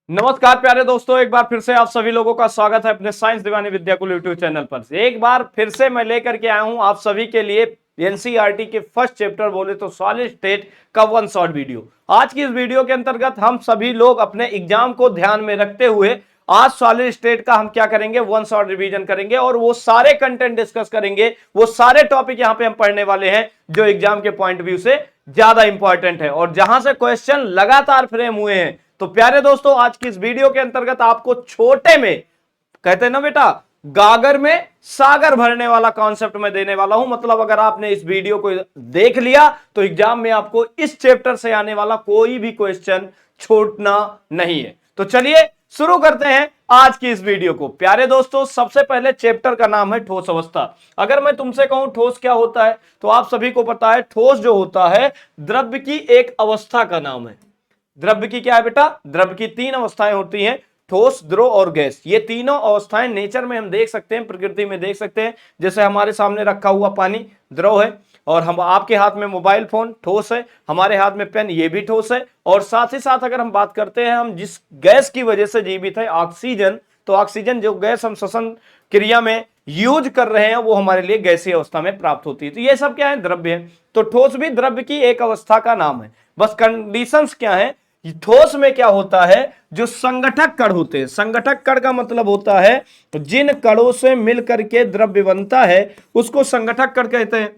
नमस्कार प्यारे दोस्तों, एक बार फिर से आप सभी लोगों का स्वागत है अपने साइंस दीवानी विद्याकुल यूट्यूब चैनल पर। एक बार फिर से मैं लेकर के आया हूं आप सभी के लिए एनसीईआरटी के फर्स्ट चैप्टर बोले तो सॉलिड स्टेट का वन शॉट वीडियो। आज की इस वीडियो के अंतर्गत हम सभी लोग अपने एग्जाम को ध्यान में रखते हुए आज सॉलिड स्टेट का हम क्या करेंगे, वन शॉट रिवीजन करेंगे और वो सारे कंटेंट डिस्कस करेंगे, वो सारे टॉपिक यहां पे हम पढ़ने वाले हैं जो एग्जाम के पॉइंट व्यू से ज्यादा इंपॉर्टेंट है और जहां से क्वेश्चन लगातार फ्रेम हुए हैं। तो प्यारे दोस्तों, आज की इस वीडियो के अंतर्गत आपको छोटे में, कहते हैं ना बेटा, गागर में सागर भरने वाला कॉन्सेप्ट मैं देने वाला हूं। मतलब अगर आपने इस वीडियो को देख लिया तो एग्जाम में आपको इस चैप्टर से आने वाला कोई भी क्वेश्चन छूटना नहीं है। तो चलिए शुरू करते हैं आज की इस वीडियो को। प्यारे दोस्तों, सबसे पहले चैप्टर का नाम है ठोस अवस्था। अगर मैं तुमसे कहूं ठोस क्या होता है तो आप सभी को पता है, ठोस जो होता है द्रव्य की एक अवस्था का नाम है। द्रव्य की क्या है बेटा? द्रव्य की तीन अवस्थाएं होती हैं, ठोस, द्रव और गैस। ये तीनों अवस्थाएं नेचर में हम देख सकते हैं, प्रकृति में देख सकते हैं। जैसे हमारे सामने रखा हुआ पानी द्रव है, और हम आपके हाथ में मोबाइल फोन ठोस है, हमारे हाथ में पेन ये भी ठोस है। और साथ ही साथ अगर हम बात करते हैं हम जिस गैस की वजह से जीवित है, ऑक्सीजन, तो ऑक्सीजन जो गैस हम श्वसन क्रिया में यूज कर रहे हैं वो हमारे लिए गैसीय अवस्था में प्राप्त होती है। तो ये सब क्या है? द्रव्य है। तो ठोस भी द्रव्य की एक अवस्था का नाम है। बस कंडीशंस क्या है? ठोस में क्या होता है? जो संगठक कण होते हैं, संगठक कण का मतलब होता है जिन कणों से मिलकर के द्रव्य बनता है उसको संगठक कण कहते हैं।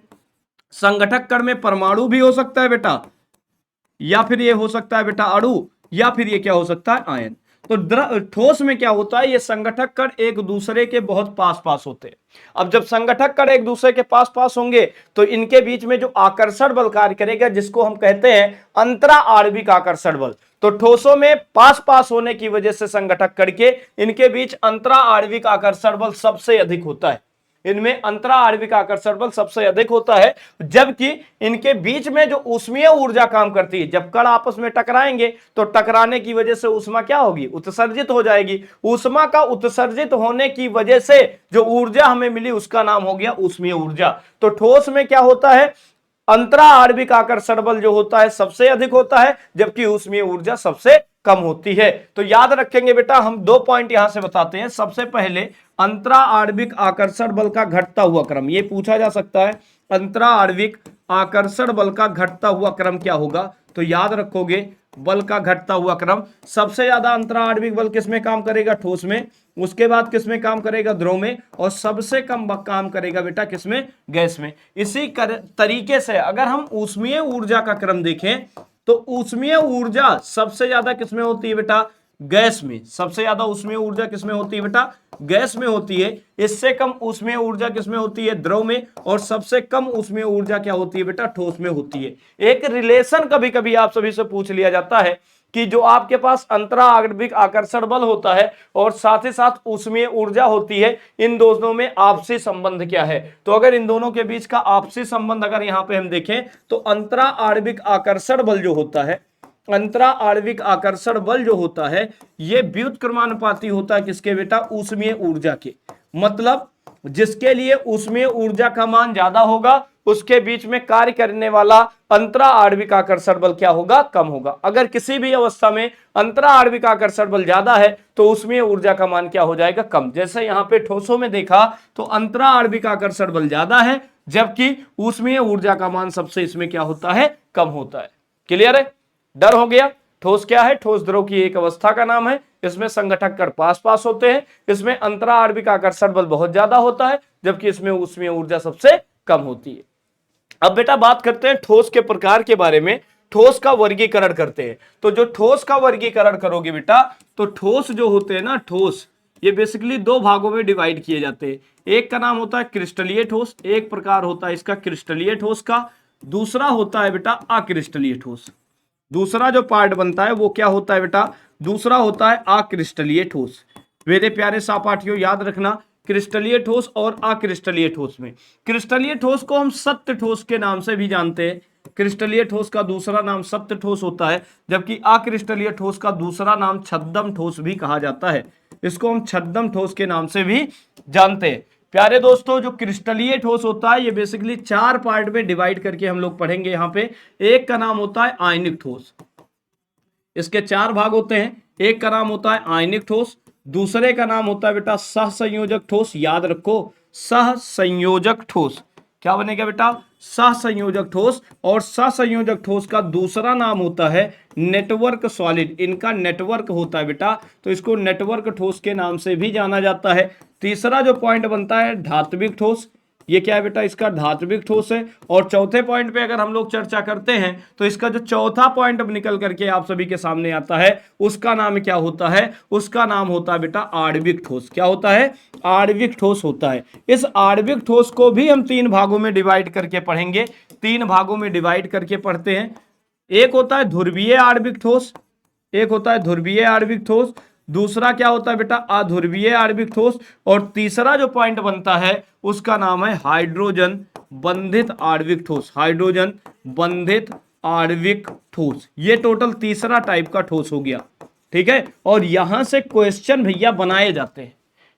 संगठक कण में परमाणु भी हो सकता है बेटा, या फिर ये हो सकता है बेटा अणु, या फिर ये क्या हो सकता है? आयन। तो ठोस में क्या होता है? ये संगठक कण एक दूसरे के बहुत पास पास होते हैं। अब जब संगठक कण एक दूसरे के पास पास होंगे तो इनके बीच में जो आकर्षण बल कार्य करेगा, जिसको हम कहते हैं अंतरा आणविक आकर्षण बल। तो ठोसों में पास पास होने की वजह से संगठक कण के इनके बीच अंतरा आणविक आकर्षण बल सबसे अधिक होता है। इनमें अंतरा आणविक आकर्षण बल सबसे अधिक होता है, जबकि इनके बीच में जो ऊष्मीय ऊर्जा काम करती है, जब कण आपस में टकराएंगे तो टकराने की वजह से ऊष्मा क्या होगी? उत्सर्जित हो जाएगी। ऊष्मा का उत्सर्जित होने की वजह से जो ऊर्जा हमें मिली उसका नाम हो गया ऊष्मीय ऊर्जा। तो ठोस में क्या होता है? अंतरा आणविक आकर्षण बल जो होता है सबसे अधिक होता है, जबकि ऊष्मीय ऊर्जा सबसे कम होती है। तो याद रखेंगे बेटा, हम दो पॉइंट यहां से बताते हैं। सबसे पहले अंतरा आणविक आकर्षण बल का घटता हुआ क्रम, ये पूछा जा सकता है। अंतरा आणविक आकर्षण बल का घटता हुआ क्रम क्या होगा? तो याद रखोगे बल का घटता हुआ क्रम, सबसे ज्यादा अंतरा आणविक बल किसमें काम करेगा? ठोस में। उसके बाद किसमें काम करेगा? द्रव में। और सबसे कम काम करेगा बेटा किसमें? गैस में। इसी तरीके से अगर हम ऊष्मीय ऊर्जा का क्रम देखें तो ऊष्मीय ऊर्जा सबसे ज्यादा किसमें होती है बेटा? गैस में। सबसे ज्यादा ऊष्मीय ऊर्जा किसमें होती है बेटा? गैस में होती है। इससे कम ऊष्मीय ऊर्जा किसमें होती है? द्रव में। और सबसे कम ऊष्मीय ऊर्जा क्या होती है बेटा? ठोस में होती है। एक रिलेशन कभी कभी आप सभी से पूछ लिया जाता है कि जो आपके पास अंतरा आणविक आकर्षण बल होता है और साथ ही साथ ऊष्मीय ऊर्जा होती है, इन दोनों में आपसी संबंध क्या है? तो अगर इन दोनों के बीच का आपसी संबंध अगर यहां पे हम देखें तो अंतरा आणविक आकर्षण बल जो होता है, अंतरा आणविक आकर्षण बल जो होता है ये व्युत्क्रमानुपाती होता है किसके बेटा? ऊष्मीय ऊर्जा के। मतलब जिसके लिए ऊष्मीय ऊर्जा का मान ज्यादा होगा उसके बीच में कार्य करने वाला अंतरा आणविक आकर्षण बल क्या होगा? कम होगा। अगर किसी भी अवस्था में अंतरा आणविक आकर्षण बल ज्यादा है तो ऊष्मीय ऊर्जा का मान क्या हो जाएगा? कम। जैसे यहां पे ठोसों में देखा तो अंतरा आणविक आकर्षण बल ज्यादा है, जबकि ऊष्मीय ऊर्जा का मान सबसे इसमें क्या होता है? कम होता है। क्लियर है? डर हो गया? ठोस क्या है? ठोस द्रव की एक अवस्था का नाम है। इसमें संगठक कण पास पास होते हैं, इसमें अंतरा आणविक आकर्षण बल बहुत ज्यादा होता है, जबकि इसमें ऊष्मीय ऊर्जा सबसे कम होती है। अब बेटा बात करते हैं ठोस के प्रकार के बारे में। ठोस का वर्गीकरण करते हैं। तो जो ठोस का वर्गीकरण करोगे बेटा, तो ठोस जो होते हैं ना, ठोस ये बेसिकली दो भागों में डिवाइड किए जाते हैं। एक का नाम होता है क्रिस्टलीय ठोस, एक प्रकार होता है इसका क्रिस्टलीय ठोस का। दूसरा होता है बेटा अक्रिस्टलीय ठोस। दूसरा जो पार्ट बनता है वो क्या होता है बेटा? दूसरा होता है अक्रिस्टलीय ठोस। मेरे प्यारे सहपाठियों याद रखना, क्रिस्टलीय ठोस और अक्रिस्टलीय ठोस में, क्रिस्टलीय ठोस को हम सत्य ठोस के नाम से भी जानते हैं। क्रिस्टलीय ठोस का दूसरा नाम सत्य ठोस होता है, जबकि अक्रिस्टलीय ठोस का दूसरा नाम छद्म ठोस भी कहा जाता है। इसको हम छद्म ठोस के नाम से भी जानते हैं। प्यारे दोस्तों, जो क्रिस्टलीय ठोस होता है ये बेसिकली चार पार्ट में डिवाइड करके हम लोग पढ़ेंगे। यहाँ पे एक का नाम होता है आयनिक ठोस। इसके चार भाग होते हैं। एक का नाम होता है आयनिक ठोस, दूसरे का नाम होता है बेटा सहसंयोजक ठोस। याद रखो, सहसंयोजक ठोस। क्या बनेगा बेटा? सहसंयोजक ठोस। और सहसंयोजक ठोस का दूसरा नाम होता है नेटवर्क सॉलिड। इनका नेटवर्क होता है बेटा, तो इसको नेटवर्क ठोस के नाम से भी जाना जाता है। तीसरा जो पॉइंट बनता है धात्विक ठोस। ये क्या है बेटा? इसका धात्विक ठोस है। और चौथे पॉइंट पे अगर हम लोग चर्चा करते हैं तो इसका जो चौथा पॉइंट अब निकल करके आप सभी के सामने आता है, उसका नाम क्या होता है? उसका नाम होता है बेटा आणविक ठोस। क्या होता है? आणविक ठोस होता है। इस आणविक ठोस को भी हम तीन भागों में डिवाइड करके पढ़ेंगे। तीन भागों में डिवाइड करके पढ़ते हैं। एक होता है ध्रुवीय आणविक ठोस, एक होता है ध्रुवीय आणविक ठोस, दूसरा क्या होता है बेटा? अध्रुवीय आणविक ठोस, और तीसरा जो पॉइंट बनता है उसका नाम है हाइड्रोजन बंधित आणविक ठोस। हाइड्रोजन बंधित आणविक ठोस, ये टोटल तीसरा टाइप का ठोस हो गया। ठीक है, और यहां से क्वेश्चन भैया बनाए जाते हैं,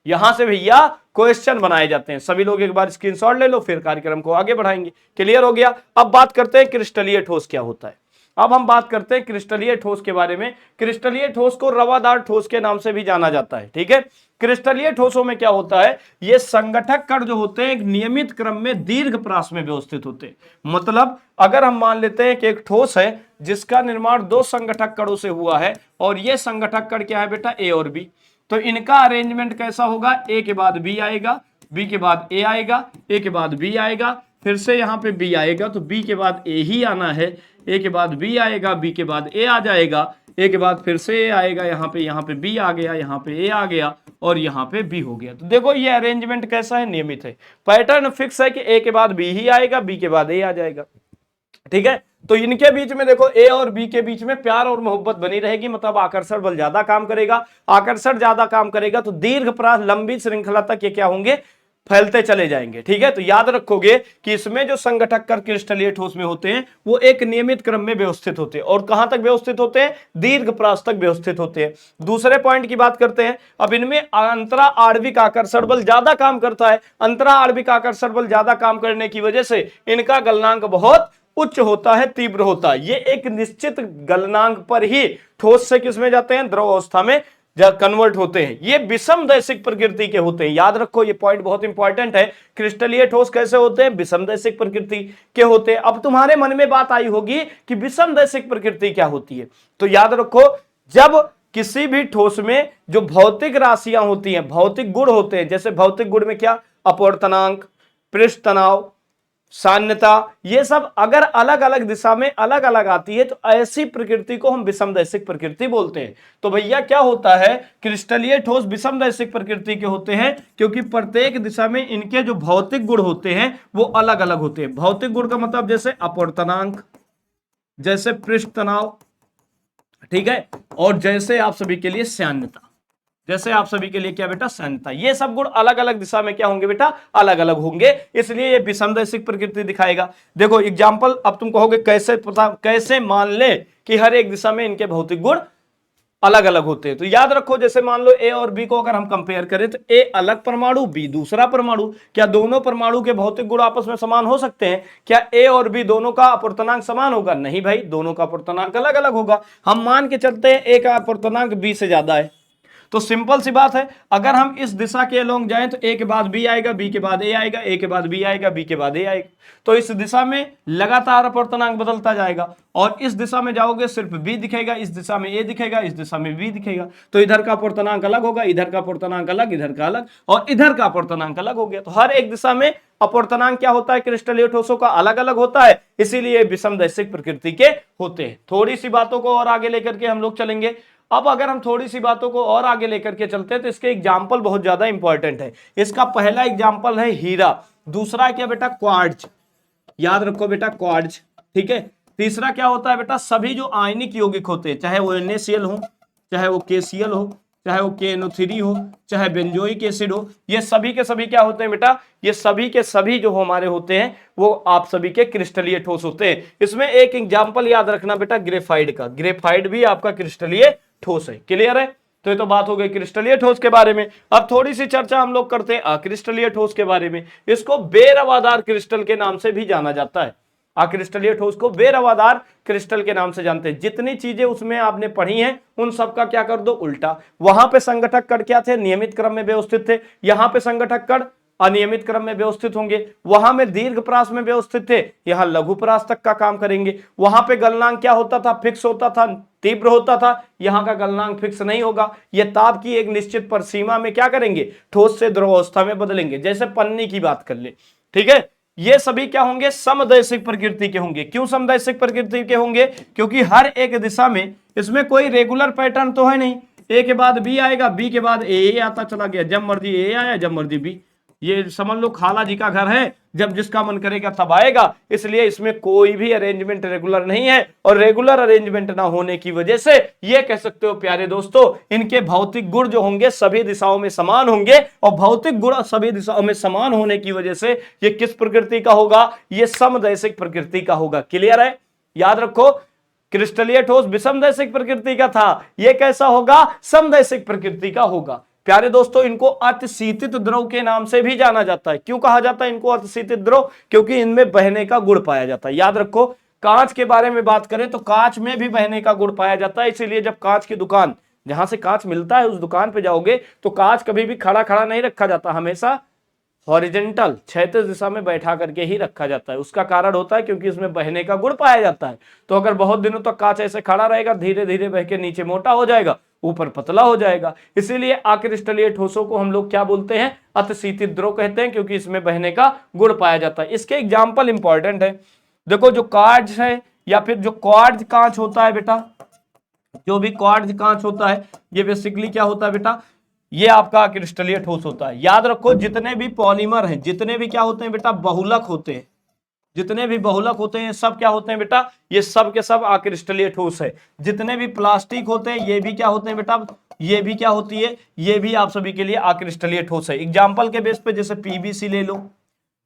यहां से भैया क्वेश्चन बनाए जाते हैं। सभी लोग एक बार स्क्रीनशॉट ले लो, फिर कार्यक्रम को आगे बढ़ाएंगे। क्लियर हो गया? अब बात करते हैं क्रिस्टलीय ठोस क्या होता है। अब हम बात करते हैं क्रिस्टलीय ठोस के बारे में। क्रिस्टलीय ठोस को रवादार ठोस के नाम से भी जाना जाता है। ठीक है, क्रिस्टलीय ठोसों में क्या होता है? ये संगठक कण जो होते हैं एक नियमित क्रम में दीर्घ प्रास में व्यवस्थित होते हैं। मतलब अगर हम मान लेते हैं कि एक ठोस है जिसका निर्माण दो संगठक कणों से हुआ है, और ये संगठक कण क्या है बेटा? ए और बी। तो इनका अरेंजमेंट कैसा होगा? ए के बाद बी आएगा, बी के बाद ए आएगा, ए के बाद बी आएगा, फिर से यहाँ पे बी आएगा, तो बी के बाद ए ही आना है, ए के बाद बी आएगा, बी के बाद ए आ जाएगा, ए के बाद फिर से ए आएगा, यहाँ पे बी आ गया, यहाँ पे ए आ गया, और यहाँ पे बी हो गया। तो देखो ये अरेंजमेंट कैसा है? नियमित है। पैटर्न फिक्स है कि ए के बाद बी ही आएगा, बी के बाद ए आ जाएगा। ठीक है, तो इनके बीच में देखो ए और बी के बीच में प्यार और मोहब्बत बनी रहेगी, मतलब आकर्षण बल ज्यादा काम करेगा। आकर्षण ज्यादा काम करेगा तो दीर्घ प्रास लंबी श्रृंखला तक ये क्या होंगे? फैलते चले जाएंगे। ठीक है, तो याद रखोगे कि इसमें जो संगठक कण क्रिस्टलीय ठोस में होते हैं वो एक नियमित क्रम में व्यवस्थित होते हैं। और कहां तक व्यवस्थित होते हैं? दीर्घ प्रास तक व्यवस्थित होते हैं। दूसरे पॉइंट की बात करते हैं। अब इनमें अंतरा आणविक आकर्षण बल ज्यादा काम करता है। अंतरा आणविक आकर्षण बल ज्यादा काम करने की वजह से इनका गलनांक बहुत उच्च होता है, तीव्र होता है। ये एक निश्चित गलनांक पर ही ठोस से किसमें जाते हैं? द्रव अवस्था में कन्वर्ट होते हैं। ये विषम दैशिक प्रकृति के होते हैं। याद रखो, ये पॉइंट बहुत इंपॉर्टेंट है। क्रिस्टलीय ठोस कैसे होते हैं? विषम दैशिक प्रकृति के होते हैं। अब तुम्हारे मन में बात आई होगी कि विषम दैशिक प्रकृति क्या होती है। तो याद रखो, जब किसी भी ठोस में जो भौतिक राशियां होती हैं, भौतिक गुण होते हैं, जैसे भौतिक गुण में क्या? अपवर्तनांक, पृष्ठ तनाव, सान्यता, ये सब अगर अलग अलग दिशा में अलग अलग आती है तो ऐसी प्रकृति को हम विषमदैशिक प्रकृति बोलते हैं। तो भैया क्या होता है? क्रिस्टलीय ठोस विषमदैशिक प्रकृति के होते हैं क्योंकि प्रत्येक दिशा में इनके जो भौतिक गुण होते हैं वो अलग अलग होते हैं। भौतिक गुण का मतलब जैसे अपवर्तनांक, जैसे पृष्ठ तनाव, ठीक है, और जैसे आप सभी के लिए सान्यता, जैसे आप सभी के लिए क्या बेटा? सान्यता। ये सब गुण अलग अलग दिशा में क्या होंगे बेटा? अलग अलग होंगे, इसलिए ये विषमदैशिक प्रकृति दिखाएगा। देखो एग्जांपल, अब तुम कहोगे कैसे पता, कैसे मान ले कि हर एक दिशा में इनके भौतिक गुण अलग अलग होते हैं। तो याद रखो, जैसे मान लो ए और बी को अगर हम कंपेयर करें तो ए अलग परमाणु, बी दूसरा परमाणु। क्या दोनों परमाणु के भौतिक गुण आपस में समान हो सकते हैं? क्या ए और बी दोनों का अपवर्तनांक समान होगा? नहीं भाई, दोनों का अपवर्तनांक अलग अलग होगा। हम मान के चलते हैं ए का अपवर्तनांक बी से ज्यादा है, तो सिंपल सी बात है, अगर हम इस दिशा के अलोंग जाएं तो ए के बाद बी आएगा, बी के बाद ए आएगा, ए के बाद बी आएगा, बी के बाद ए आएगा। तो इस दिशा में लगातार अपवर्तनांक बदलता जाएगा। और इस दिशा में जाओगे सिर्फ बी दिखेगा, इस दिशा में ए दिखेगा, इस दिशा में बी दिखेगा। तो इधर का अपवर्तनांक अलग होगा, इधर का अपवर्तनांक अलग, इधर का अलग, और इधर का अपवर्तनांक अलग हो गया। तो हर एक दिशा में अपवर्तनांक क्या होता है? क्रिस्टलीय ठोसों का अलग अलग होता है, इसीलिए विषमदैशिक प्रकृति के होते हैं। थोड़ी सी बातों को और आगे लेकर के हम लोग चलेंगे। अब अगर हम थोड़ी सी बातों को और आगे लेकर के चलते हैं तो इसके एग्जाम्पल बहुत ज्यादा इंपॉर्टेंट है। इसका पहला एग्जाम्पल है हीरा, दूसरा क्या बेटा? क्वार्ट्ज। याद रखो बेटा, क्वार्ट्ज। ठीक है, तीसरा क्या होता है बेटा? सभी जो आयनिक यौगिक होते हैं, चाहे वो NaCl हो, चाहे वो KCl हो, चाहे वो KNO3 हो, चाहे बेंजोइक एसिड हो, ये सभी के सभी क्या होते हैं बेटा? ये सभी के सभी जो हमारे होते हैं वो आप सभी के क्रिस्टलीय ठोस होते हैं। इसमें एक एग्जाम्पल याद रखना बेटा, ग्रेफाइट का। ग्रेफाइट भी आपका क्रिस्टलीय ठोस है। क्लियर है? तो ये तो बात हो गई क्रिस्टलीय ठोस के बारे में। अब थोड़ी सी चर्चा हम लोग करते हैं अक्रिस्टलीय ठोस के बारे में। इसको बेरवादार क्रिस्टल के नाम से भी जाना जाता है। अक्रिस्टलीय ठोस को वे रवादार क्रिस्टल के नाम से जानते हैं। जितनी चीजें उसमें आपने पढ़ी हैं उन सबका क्या कर दो उल्टा। वहां पे संगठक कण क्या थे, नियमित क्रम में व्यवस्थित थे। यहां पे संगठक कण अनियमित क्रम में व्यवस्थित होंगे। वहां में दीर्घ परास में व्यवस्थित थे, यहां लघु परास तक का काम करेंगे। वहां पे गलनांक क्या होता था, फिक्स होता था, तीव्र होता था। यहां का गलनांक फिक्स नहीं होगा, यह ताप की एक निश्चित परिसीमा में क्या करेंगे, ठोस से द्रवावस्था में बदलेंगे। जैसे पन्नी की बात कर ले, ठीक है। ये सभी क्या होंगे, समदैशिक प्रकृति के होंगे। क्यों समदैशिक प्रकृति के होंगे, क्योंकि हर एक दिशा में इसमें कोई रेगुलर पैटर्न तो है नहीं। ए के बाद बी आएगा, बी के बाद ए आता चला गया, जब मर्जी ए आया जब मर्जी बी। ये समझ लो खाला जी का घर है, जब जिसका मन करेगा तब आएगा। इसलिए इसमें कोई भी अरेंजमेंट रेगुलर नहीं है, और रेगुलर अरेंजमेंट ना होने की वजह से ये कह सकते हो प्यारे दोस्तों, इनके भौतिक गुण जो होंगे सभी दिशाओं में समान होंगे। और भौतिक गुण सभी दिशाओं में समान होने की वजह से ये किस प्रकृति का होगा, ये समदैशिक प्रकृति का होगा। क्लियर है, याद रखो। क्रिस्टलीय ठोस विषमदैशिक प्रकृति का था, यह कैसा होगा, समदैशिक प्रकृति का होगा। प्यारे दोस्तों, इनको अतिशीतित द्रव के नाम से भी जाना जाता है। क्यों कहा जाता है इनको अतिशीतित द्रव, क्योंकि इनमें बहने का गुण पाया जाता है। याद रखो, कांच के बारे में बात करें तो कांच में भी बहने का गुण पाया जाता है। इसीलिए जब कांच की दुकान, जहां से कांच मिलता है उस दुकान पे जाओगे तो कांच कभी भी खड़ा खड़ा नहीं रखा जाता, हमेशा हॉरिजेंटल क्षैतिज दिशा में बैठा करके ही रखा जाता है। उसका कारण होता है क्योंकि इसमें बहने का गुण पाया जाता है। तो अगर बहुत दिनों तक कांच ऐसे खड़ा रहेगा, धीरे धीरे बह के नीचे मोटा हो जाएगा, ऊपर पतला हो जाएगा। इसीलिए अक्रिस्टलीय ठोसों को हम लोग क्या बोलते हैं, अतिशीतित द्रव कहते हैं, क्योंकि इसमें बहने का गुण पाया जाता है। इसके एग्जाम्पल इंपॉर्टेंट है। देखो, जो क्वार्ट्ज है या फिर जो क्वार्ट्ज कांच होता है बेटा, जो भी क्वार्ट्ज कांच होता है, ये बेसिकली क्या होता है बेटा, ये आपका क्रिस्टलीय ठोस होता है। याद रखो, जितने भी पॉलीमर हैं, जितने भी क्या होते हैं बेटा, बहुलक होते हैं, जितने भी बहुलक होते हैं सब क्या होते हैं बेटा, ये सब के सब अक्रिस्टलीय ठोस है। जितने भी प्लास्टिक होते हैं ये भी क्या होते हैं बेटा, ये भी क्या होती है, ये भी आप सभी के लिए अक्रिस्टलीय ठोस है। एग्जाम्पल के बेस पे जैसे पीवीसी ले लो,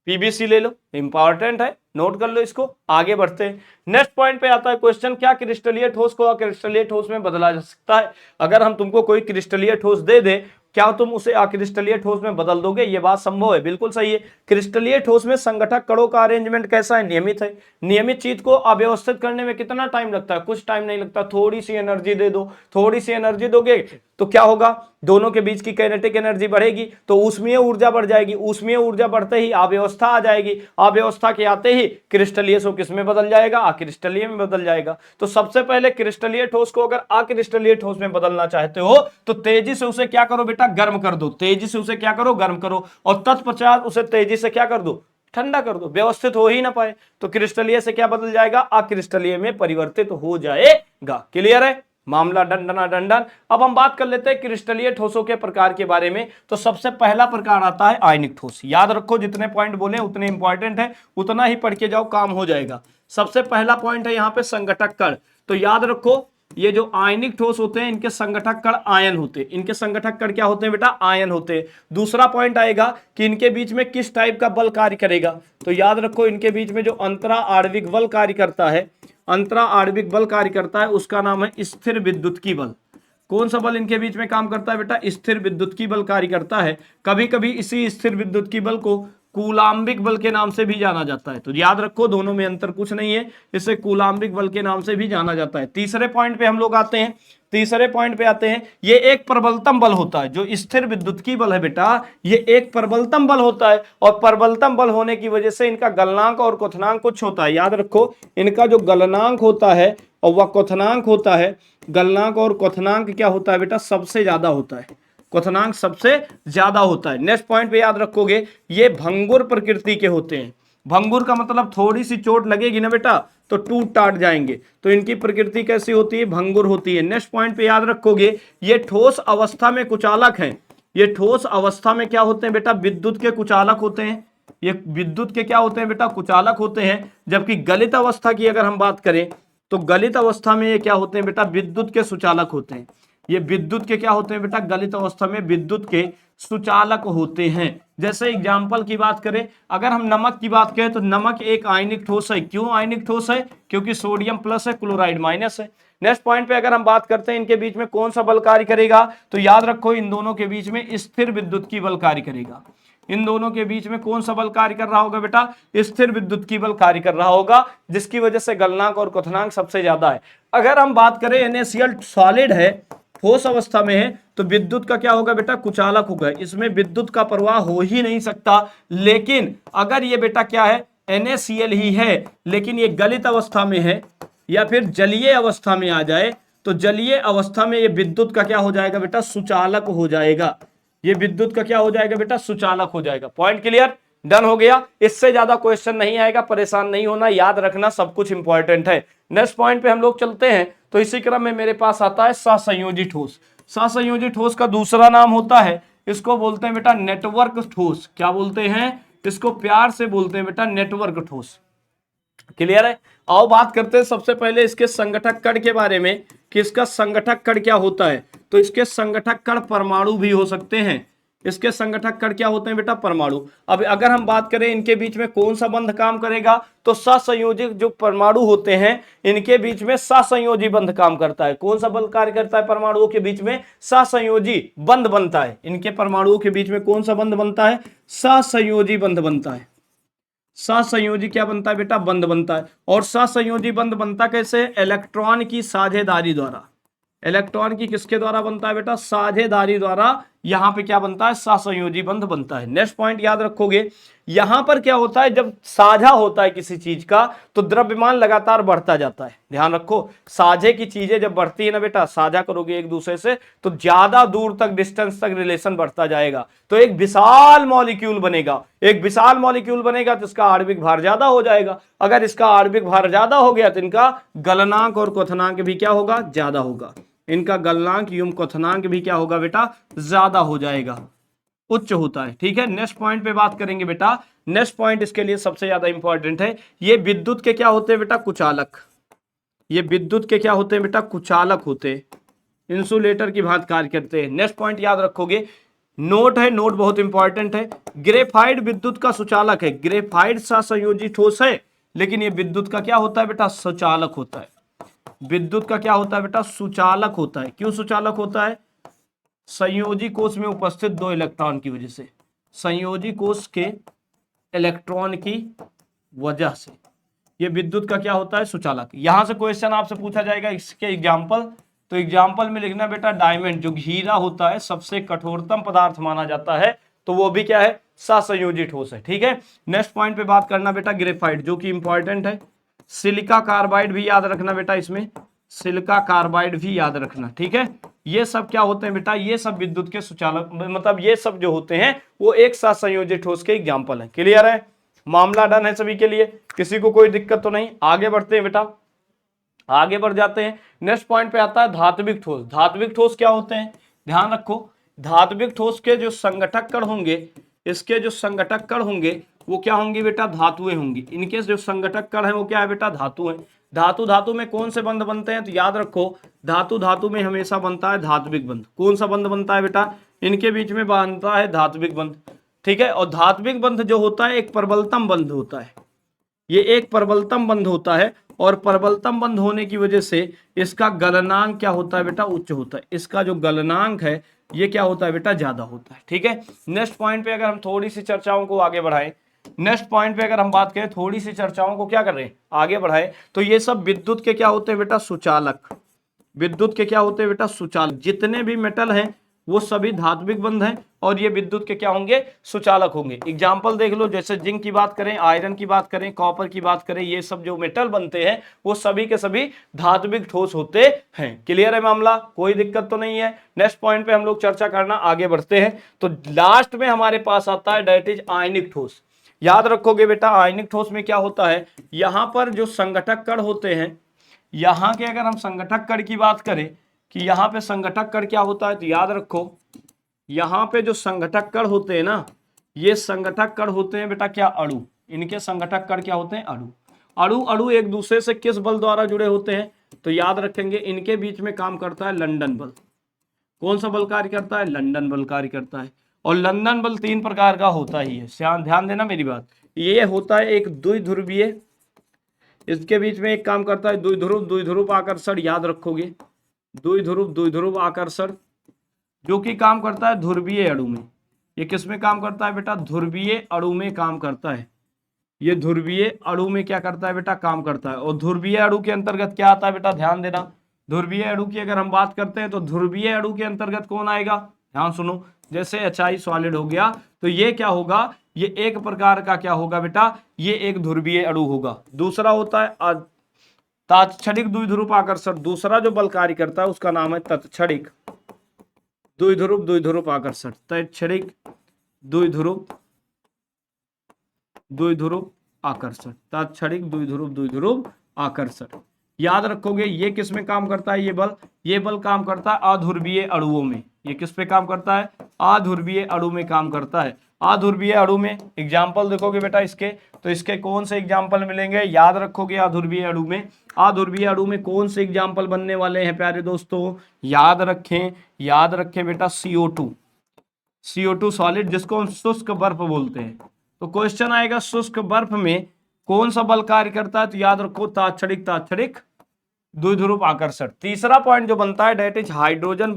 पीवीसी ले लो, इंपॉर्टेंट है, नोट कर लो इसको। आगे बढ़ते हैं, नेक्स्ट पॉइंट पे आता है क्वेश्चन, क्या क्रिस्टलीय ठोस को अक्रिस्टलीय ठोस में बदला जा सकता है। अगर हम तुमको कोई क्रिस्टलीय ठोस दे दे, क्या तुम उसे अक्रिस्टलीय ठोस में बदल दोगे, ये बात संभव है, बिल्कुल सही है। क्रिस्टलीय ठोस में संगठक कणों का अरेंजमेंट कैसा है, नियमित है। नियमित चीज को अव्यवस्थित करने में कितना टाइम लगता है, कुछ टाइम नहीं लगता। थोड़ी सी एनर्जी दे दो, थोड़ी सी एनर्जी दोगे तो क्या होगा, दोनों के बीच की काइनेटिक एनर्जी बढ़ेगी तो ऊष्मीय ऊर्जा बढ़ जाएगी। ऊष्मीय ऊर्जा बढ़ते ही अव्यवस्था आ जाएगी, अव्यवस्था के आते ही क्रिस्टलीय से किस में बदल जाएगा, अक्रिस्टलीय में बदल जाएगा। तो सबसे पहले क्रिस्टलीय ठोस को अगर अक्रिस्टलीय ठोस में बदलना चाहते हो तो तेजी से उसे क्या करो बेटा, गर्म कर दो। तेजी से उसे क्या करो, गर्म करो, और तत्पश्चात उसे तेजी से क्या कर दो, ठंडा कर दो। व्यवस्थित हो ही ना पाए तो क्रिस्टलीय से क्या बदल जाएगा, अक्रिस्टलीय में परिवर्तित हो जाएगा। क्लियर है, मामला डंडना डंडन। अब हम बात कर लेते हैं क्रिस्टलीय ठोसों के प्रकार के बारे में। तो सबसे पहला प्रकार आता है आयनिक ठोस। याद रखो, जितने पॉइंट बोले उतने इंपॉर्टेंट है, उतना ही पढ़ के जाओ, काम हो जाएगा। सबसे पहला पॉइंट है यहाँ पे संगठक कण। तो याद रखो, ये जो आयनिक ठोस होते हैं इनके संगठक कण आयन होते हैं। इनके संगठक कण क्या होते हैं बेटा, आयन होते हैं। दूसरा पॉइंट आएगा कि इनके बीच में किस टाइप का बल कार्य करेगा। तो याद रखो, इनके बीच में जो अंतरा आणविक बल कार्य करता है, अंतरा आणविक बल कार्य करता है, उसका नाम है स्थिर विद्युत बल। कौन सा बल इनके बीच में काम करता है बेटा, स्थिर विद्युत बल कार्य करता है। कभी कभी इसी स्थिर विद्युत बल को कूलाम्बिक बल के नाम से भी जाना जाता है। तो याद रखो, दोनों में अंतर कुछ नहीं है, इसे कूलाम्बिक बल के नाम से भी जाना जाता है। तीसरे पॉइंट पे हम लोग आते हैं, तीसरे पॉइंट पे आते हैं, ये एक प्रबलतम बल होता है। जो स्थिर विद्युत की बल है बेटा, ये एक प्रबलतम बल होता है, और प्रबलतम बल होने की वजह से इनका गलनांक और क्वथनांक कुछ होता है। याद रखो, इनका जो गलनांक होता है और वह क्वथनांक होता है, गलनांक और क्वथनांक क्या होता है बेटा, सबसे ज्यादा होता है, क्वथनांक सबसे ज्यादा होता है। नेक्स्ट पॉइंट पे याद रखोगे, ये भंगुर प्रकृति के होते हैं। भंगुर का मतलब थोड़ी सी चोट लगेगी ना बेटा तो टूट टाट जाएंगे, तो इनकी प्रकृति कैसी होती है, भंगुर होती है। नेक्स्ट पॉइंट पे याद रखोगे, ये ठोस अवस्था में कुचालक हैं। ये ठोस अवस्था में क्या होते हैं बेटा, विद्युत के कुचालक होते हैं। ये विद्युत के क्या होते हैं बेटा, कुचालक होते हैं। जबकि गलित अवस्था की अगर हम बात करें तो गलित अवस्था में ये क्या होते हैं बेटा, विद्युत के सुचालक होते हैं। ये विद्युत के क्या होते हैं बेटा, गलित अवस्था में विद्युत के सुचालक होते हैं। जैसे एग्जाम्पल की बात करें, अगर हम नमक की बात करें तो नमक एक आयनिक ठोस है। क्यों आयनिक ठोस है, क्योंकि सोडियम प्लस है, क्लोराइड माइनस है। नेक्स्ट पॉइंट पे अगर हम बात करते हैं इनके बीच में कौन सा बल कार्य करेगा, तो याद रखो इन दोनों के बीच में स्थिर विद्युत की बल कार्य करेगा। इन दोनों के बीच में कौन सा बल कार्य कर रहा होगा बेटा? स्थिर विद्युत की बल कार्य कर रहा होगा, जिसकी वजह से गलनांक और क्वथनांक सबसे ज्यादा है। अगर हम बात करें NaCl सॉलिड है, ठोस अवस्था में है, तो विद्युत का क्या होगा बेटा? कुचालक होगा, इसमें विद्युत का प्रवाह हो ही नहीं सकता। लेकिन अगर ये बेटा क्या है? NaCl ही है, लेकिन ये गलित अवस्था में है या फिर जलीय अवस्था में आ जाए, तो जलीय अवस्था में ये विद्युत का क्या हो जाएगा बेटा? सुचालक हो जाएगा। ये विद्युत का क्या हो जाएगा बेटा? सुचालक हो जाएगा। Point clear? डन हो गया। इससे ज्यादा क्वेश्चन नहीं आएगा, परेशान नहीं होना, याद रखना, सब कुछ इंपॉर्टेंट है। नेक्स्ट पॉइंट पे हम लोग चलते हैं। तो इसी क्रम में मेरे पास आता है सहसंयोजी ठोस। सहसंयोजी ठोस का दूसरा नाम होता है, इसको बोलते हैं बेटा नेटवर्क ठोस। क्या बोलते हैं? इसको प्यार से बोलते हैं बेटा नेटवर्क ठोस। क्लियर है? आओ बात करते हैं सबसे पहले इसके संगठक कण के बारे में कि इसका संगठक कण क्या होता है। तो इसके संगठक कण परमाणु भी हो सकते हैं। इसके संगठक कण क्या होते हैं बेटा? परमाणु। अब अगर हम बात करें इनके बीच में कौन सा बंध काम करेगा, तो सहसंयोजी जो परमाणु होते हैं इनके बीच में सहसंयोजी बंध काम करता है। कौन सा बल कार्य करता है? परमाणुओं के बीच में सहसंयोजी बंध बनता है। इनके परमाणुओं के बीच में कौन सा बंध बनता है? सहसंयोजी बंध बनता है। सहसंयोजी क्या बनता है बेटा? बंध बनता है। और सहसंयोजी बंध बनता कैसे? इलेक्ट्रॉन की साझेदारी द्वारा। इलेक्ट्रॉन की किसके द्वारा बनता है बेटा? साझेदारी द्वारा यहां पे क्या बनता है? सहसंयोजी बंध बनता है। नेक्स्ट पॉइंट याद रखोगे, यहां पर क्या होता है? जब साझा होता है किसी चीज का, तो द्रव्यमान लगातार बढ़ता जाता है। ध्यान रखो, साझे की चीजें जब बढ़ती है ना बेटा, साझा करोगे एक दूसरे से, तो ज्यादा दूर तक, डिस्टेंस तक रिलेशन बढ़ता जाएगा। तो एक विशाल मॉलिक्यूल बनेगा। एक विशाल मॉलिक्यूल बनेगा तो इसका आणविक भार ज्यादा हो जाएगा। अगर इसका आणविक भार ज्यादा हो गया तो इनका गलनांक और क्वथनांक भी क्या होगा? ज्यादा होगा। इनका गलनांक एवं क्वथनांक भी क्या होगा बेटा? ज्यादा हो जाएगा, उच्च होता है। ठीक है, नेक्स्ट पॉइंट पे बात करेंगे बेटा। नेक्स्ट पॉइंट इसके लिए सबसे ज्यादा इंपॉर्टेंट है। ये विद्युत के क्या होते हैं बेटा? कुचालक। ये विद्युत के क्या होते हैं बेटा? कुचालक होते हैं, इंसुलेटर की भांति कार्य करते हैं। नेक्स्ट पॉइंट याद रखोगे, नोट है, नोट बहुत इंपॉर्टेंट है। ग्रेफाइट विद्युत का सुचालक है। ग्रेफाइट सहसंयोजी ठोस है, लेकिन ये विद्युत का क्या होता है बेटा? सुचालक होता है। विद्युत का क्या होता है बेटा? सुचालक होता है। क्यों सुचालक होता है? संयोजी कोष में उपस्थित 2 इलेक्ट्रॉन की वजह से। संयोजी कोष के इलेक्ट्रॉन की वजह से ये विद्युत का क्या होता है? सुचालक। यहां से क्वेश्चन आपसे पूछा जाएगा इसके एग्जाम्पल, तो एग्जाम्पल में लिखना बेटा डायमंड, जो हीरा होता है सबसे कठोरतम पदार्थ माना जाता है, तो वो भी क्या है? सहसंयोजी ठोस है। ठीक है, नेक्स्ट पॉइंट पे बात करना बेटा ग्रेफाइट, जो कि इंपॉर्टेंट है। सिलिका कार्बाइड भी याद रखना बेटा, इसमें सिलिका कार्बाइड भी याद रखना। ठीक है, ये सब क्या होते हैं बेटा? ये सब विद्युत के सुचालक, मतलब ये सब जो होते हैं वो एक साथ संयोजी ठोस के एग्जाम्पल है। क्लियर है? मामला डन है सभी के लिए, किसी को कोई दिक्कत तो नहीं? आगे बढ़ते हैं बेटा, आगे बढ़ जाते हैं। नेक्स्ट पॉइंट पे आता है धात्विक ठोस। धात्विक ठोस क्या होते हैं? ध्यान रखो, धात्विक ठोस के जो संगठक कण होंगे, इसके जो संगठक कण होंगे वो क्या होंगे बेटा? धातुएं होंगी। इनके जो संगठक कण है वो क्या है बेटा? धातु है। धातु धातु में कौन से बंध बनते हैं? तो याद रखो, धातु धातु में हमेशा बनता है धात्विक बंध। कौन सा बंध बनता है बेटा? इनके बीच में बनता है धात्विक बंध। ठीक है, और धात्विक बंध जो होता है एक प्रबलतम बंध होता है। ये एक प्रबलतम बंध होता है, और प्रबलतम बंध होने की वजह से इसका गलनांक क्या होता है बेटा? उच्च होता है। इसका जो गलनांक है ये क्या होता है बेटा? ज्यादा होता है। ठीक है, नेक्स्ट पॉइंट पे अगर हम थोड़ी सी चर्चाओं को आगे बढ़ाएं, नेक्स्ट पॉइंट पे अगर हम बात करें, थोड़ी सी चर्चाओं को क्या कर रहे हैं? आगे बढ़ाएं, तो ये सब विद्युत के क्या होते हैं बेटा? सुचालक। विद्युत के क्या होते हैं बेटा? सुचालक। जितने भी मेटल हैं वो सभी धात्विक बंध हैं, और ये विद्युत के क्या होंगे? सुचालक होंगे। एग्जाम्पल देख लो, जैसे जिंक की बात करें, आयरन की बात करें, कॉपर की बात करें, ये सब जो मेटल बनते हैं वो सभी के सभी धात्विक ठोस होते हैं। क्लियर है मामला? कोई दिक्कत तो नहीं है? नेक्स्ट पॉइंट पे हम लोग चर्चा करना आगे बढ़ते हैं। तो लास्ट में हमारे पास आता है दैट इज आयनिक ठोस। याद रखोगे बेटा, आयनिक ठोस में क्या होता है? यहां पर जो संगठक कण होते हैं, यहां के अगर हम संगठक कण की बात करें कि यहां पे संगठक कण क्या होता है, तो याद रखो यहां पे जो संगठक कण होते हैं ना, ये संगठक कण होते हैं बेटा क्या? अणु। इनके संगठक कण क्या होते हैं? अणु। अणु अणु एक दूसरे से किस बल द्वारा जुड़े होते हैं? तो याद रखेंगे इनके बीच में काम करता है लंदन बल। कौन सा बल कार्य करता है? लंदन बल कार्य करता है। और लंदन बल 3 प्रकार का होता ही है, ध्यान देना मेरी बात। ये होता है एक द्विध्रुवीय, इसके बीच में एक काम करता है द्विध्रुव। द्विध्रुव आकर्षण याद रखोगे, द्विध्रुव आकर्षण, जो कि काम करता है ध्रुवीय अणु में। ये किस में काम करता है बेटा? ध्रुवीय अणु में काम करता है। ये ध्रुवीय अणु में क्या करता है बेटा? काम करता है। और ध्रुवीय अणु के अंतर्गत क्या आता है बेटा? ध्यान देना, ध्रुवीय अणु की अगर हम बात करते हैं तो ध्रुवीय अणु के अंतर्गत कौन आएगा? ध्यान सुनो, जैसे HI सॉलिड हो गया तो ये क्या होगा? ये एक प्रकार का क्या होगा बेटा? ये एक ध्रुवीय अणु होगा। दूसरा होता है तात्क्षणिक द्विध्रुव आकर्षण। दूसरा जो बल कार्य करता है उसका नाम है तत्क्षणिक द्विध्रुव आकर्षण। तत्क्षणिक द्विध्रुव आकर्षण, तात्क्षणिक द्विध्रुव आकर्षण। याद रखोगे ये किस में काम करता है? ये बल काम करता है अध्रुवीय अणुओं में। ये किस पे काम करता है? अध्रुवीय अणु में काम करता है। अध्रुवीय अणु में एग्जाम्पल देखोगे बेटा इसके, तो इसके कौन से एग्जाम्पल मिलेंगे? याद रखोगे अध्रुवीय अणु में, अध्रुवीय अणु में कौन से एग्जाम्पल बनने वाले हैं प्यारे दोस्तों? याद रखें बेटा CO2 सॉलिड, जिसको हम शुष्क बर्फ बोलते हैं। तो क्वेश्चन आएगा शुष्क बर्फ में कौन सा बल कार्य करता है? तो याद रखो तात्क्षणिक द्विध्रुव आकर्षण। तीसरा पॉइंट जो बनता है डेट इज हाइड्रोजन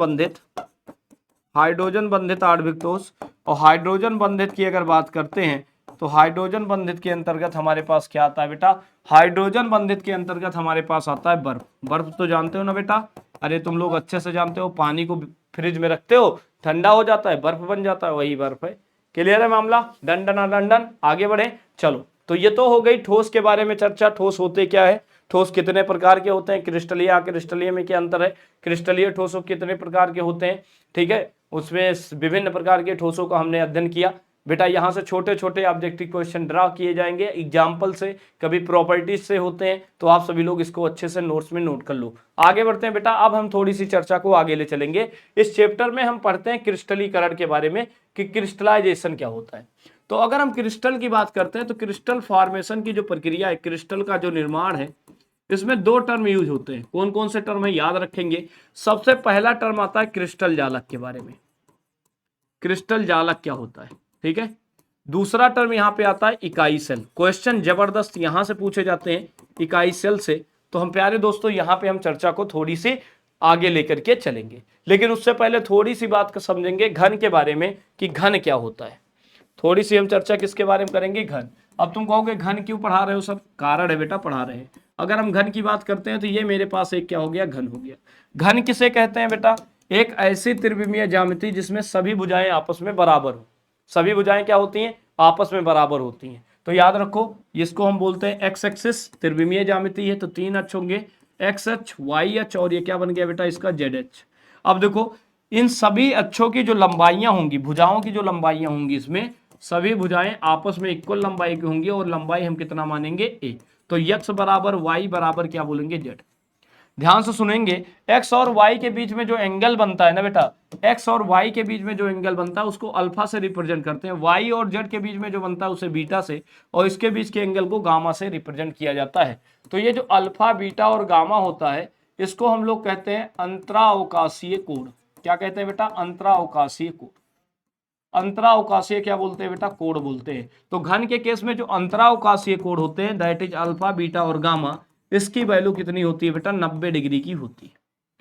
बंधित आणविक ठोस। और हाइड्रोजन बंधित की अगर बात करते हैं तो हाइड्रोजन बंधित के अंतर्गत हमारे पास क्या आता है बेटा? हाइड्रोजन बंधित के अंतर्गत हमारे पास आता है बर्फ। बर्फ तो जानते हो ना बेटा? अरे तुम लोग अच्छे से जानते हो, पानी को फ्रिज में रखते हो, ठंडा हो जाता है, बर्फ बन जाता है, वही बर्फ है। क्लियर है मामला? डन। आगे बढ़े, चलो। तो ये तो हो गई ठोस के बारे में चर्चा। ठोस होते क्या है, ठोस कितने प्रकार के होते हैं, क्रिस्टलीय अक्रिस्टलीय में क्या अंतर है, क्रिस्टलीय ठोसों कितने प्रकार के होते हैं, ठीक है, उसमें विभिन्न प्रकार के ठोसों का हमने अध्ययन किया। बेटा यहाँ से छोटे छोटे ऑब्जेक्टिव क्वेश्चन ड्रा किए जाएंगे एग्जाम्पल से, कभी प्रॉपर्टीज से होते हैं, तो आप सभी लोग इसको अच्छे से नोट्स में नोट कर लो। आगे बढ़ते हैं बेटा, अब हम थोड़ी सी चर्चा को आगे ले चलेंगे। इस चैप्टर में हम पढ़ते हैं क्रिस्टलीकरण के बारे में कि क्रिस्टलाइजेशन क्या होता है। तो अगर हम क्रिस्टल की बात करते हैं तो क्रिस्टल फॉर्मेशन की जो प्रक्रिया है, क्रिस्टल का जो निर्माण है, इसमें दो टर्म यूज होते हैं। कौन कौन से टर्म है याद रखेंगे? सबसे पहला टर्म आता है क्रिस्टल जालक के बारे में। क्रिस्टल जालक क्या होता है, ठीक है। दूसरा टर्म यहाँ पे आता है इकाई सेल। क्वेश्चन जबरदस्त यहाँ से पूछे जाते हैं इकाई सेल से। तो हम प्यारे दोस्तों यहाँ पे हम चर्चा को थोड़ी सी आगे लेकर के चलेंगे, लेकिन उससे पहले थोड़ी सी बात समझेंगे घन के बारे में कि घन क्या होता है। थोड़ी सी हम चर्चा किसके बारे में करेंगे? घन। अब तुम कहोगे घन क्यों पढ़ा रहे हो सर? कारण है बेटा, पढ़ा रहे हैं। अगर हम घन की बात करते हैं तो ये मेरे पास एक क्या हो गया? घन हो गया। घन किसे कहते हैं बेटा? एक ऐसी त्रिविमीय ज्यामिति जिसमें सभी भुजाएं आपस में बराबर हो। सभी भुजाएं क्या होती हैं? आपस में बराबर होती हैं। तो याद रखो इसको हम बोलते हैं एक्स एक्सिस। त्रिविमीय ज्यामिति है तो तीन अक्ष होंगे, एक्स अक्ष, वाई अक्ष, और ये क्या बन गया बेटा? इसका जेड अक्ष। अब देखो इन सभी अक्षों की जो लंबाइयां होंगी, भुजाओं की जो लंबाइयां होंगी, इसमें सभी भुजाएं आपस में इक्वल लंबाई की होंगी, और लंबाई हम कितना मानेंगे? ए। तो एक्स बराबर वाई बराबर क्या बोलेंगे? जेड। ध्यान से सुनेंगे, x और y के बीच में जो एंगल बनता है ना बेटा, x और y के बीच में जो एंगल बनता है उसको अल्फा से रिप्रेजेंट करते हैं। y और z के बीच में जो बनता है उसे बीटा से, और इसके बीच के एंगल को गामा से रिप्रेजेंट किया जाता है। तो ये जो अल्फा, बीटा और गामा होता है, इसको हम लोग कहते हैं अंतरावकाशीय कोण। क्या कहते हैं बेटा? अंतरावकाशीय कोण। अंतरावकाशीय क्या बोलते हैं बेटा? कोण बोलते हैं। तो घन के केस में जो अंतरावकाशीय कोण होते हैं, दैट इज अल्फा, बीटा और गामा, इसकी वैल्यू कितनी होती है बेटा? 90 डिग्री की होती है,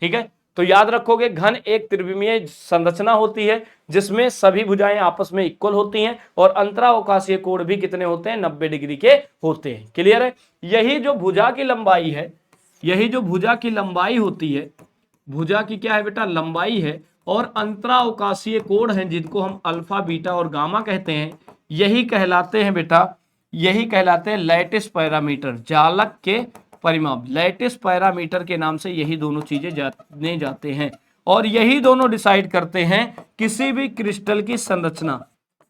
ठीक है। तो याद रखोगे घन एक त्रिविमीय संरचना होती है जिसमें सभी भुजाएं आपस में इक्वल होती हैं, और अंतरावकाशीय कोण भी कितने होते हैं? 90 डिग्री के होते हैं। क्लियर है? यही जो भुजा की लंबाई है, यही जो भुजा की लंबाई होती है, भुजा की क्या है बेटा? लंबाई है, और अंतरावकाशीय कोण है जिनको हम अल्फा, बीटा और गामा कहते हैं, यही कहलाते हैं बेटा, यही कहलाते हैं लैटिस पैरामीटर, जालक के परिमाप। लैटिस पैरामीटर के नाम से यही दोनों चीजें जाने जाते हैं, और यही दोनों डिसाइड करते हैं किसी भी क्रिस्टल की संरचना।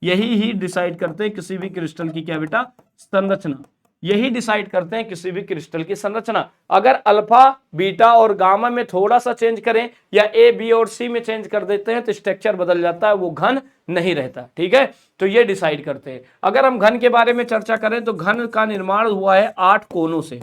यही ही डिसाइड करते हैं किसी भी क्रिस्टल की क्या बेटा? संरचना। यही डिसाइड करते हैं किसी भी क्रिस्टल की संरचना। अगर अल्फा, बीटा और गामा में थोड़ा सा चेंज करें, या ए, बी और सी में चेंज कर देते हैं, तो स्ट्रक्चर बदल जाता है, वो घन नहीं रहता, ठीक है। तो ये डिसाइड करते हैं। अगर हम घन के बारे में चर्चा करें तो घन का निर्माण हुआ है 8 कोनों से।